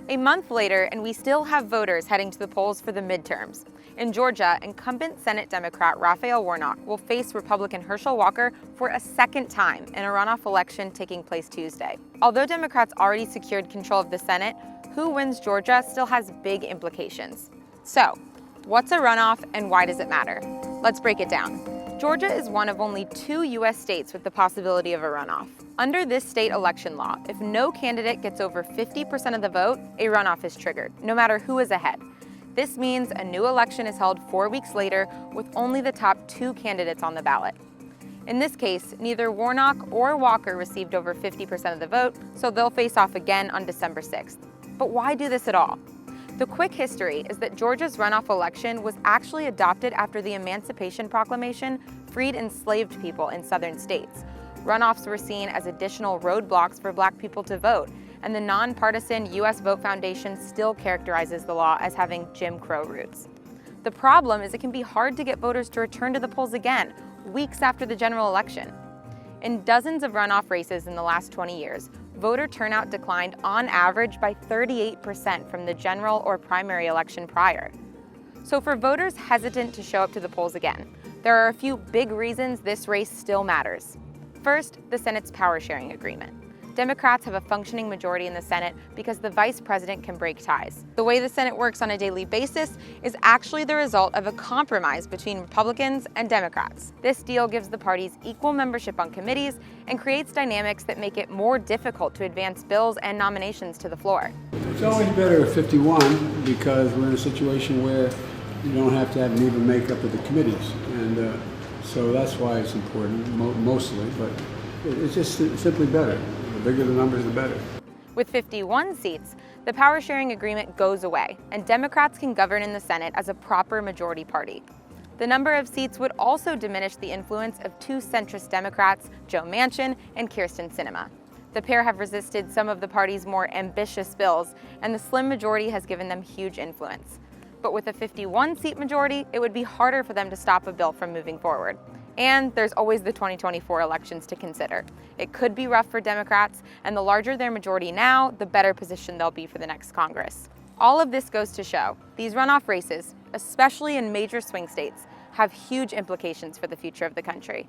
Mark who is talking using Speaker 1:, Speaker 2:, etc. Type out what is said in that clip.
Speaker 1: A month later, and we still have voters heading to the polls for the midterms. In Georgia, incumbent Senate Democrat Raphael Warnock will face Republican Herschel Walker for a second time in a runoff election taking place Tuesday. Although Democrats already secured control of the Senate, who wins Georgia still has big implications. So, what's a runoff and why does it matter? Let's break it down. Georgia is one of only 2 U.S. states with the possibility of a runoff. Under this state election law, if no candidate gets over 50% of the vote, a runoff is triggered, no matter who is ahead. This means a new election is held 4 weeks later with only the top 2 candidates on the ballot. In this case, neither Warnock or Walker received over 50% of the vote, so they'll face off again on December 6th. But why do this at all? The quick history is that Georgia's runoff election was actually adopted after the Emancipation Proclamation freed enslaved people in southern states. Runoffs were seen as additional roadblocks for Black people to vote, and the nonpartisan U.S. Vote Foundation still characterizes the law as having Jim Crow roots. The problem is it can be hard to get voters to return to the polls again, weeks after the general election. In dozens of runoff races in the last 20 years, voter turnout declined on average by 38% from the general or primary election prior. So for voters hesitant to show up to the polls again, there are a few big reasons this race still matters. First, the Senate's power-sharing agreement. Democrats have a functioning majority in the Senate because the vice president can break ties. The way the Senate works on a daily basis is actually the result of a compromise between Republicans and Democrats. This deal gives the parties equal membership on committees and creates dynamics that make it more difficult to advance bills and nominations to the floor.
Speaker 2: It's always better at 51 because we're in a situation where you don't have to have an even makeup of the committees. And so that's why it's important, mostly, but it's just simply better. The bigger the numbers, the better.
Speaker 1: With 51 seats, the power-sharing agreement goes away, and Democrats can govern in the Senate as a proper majority party. The number of seats would also diminish the influence of 2 centrist Democrats, Joe Manchin and Kyrsten Sinema. The pair have resisted some of the party's more ambitious bills, and the slim majority has given them huge influence. But with a 51-seat majority, it would be harder for them to stop a bill from moving forward. And there's always the 2024 elections to consider. It could be rough for Democrats, and the larger their majority now, the better position they'll be for the next Congress. All of this goes to show these runoff races, especially in major swing states, have huge implications for the future of the country.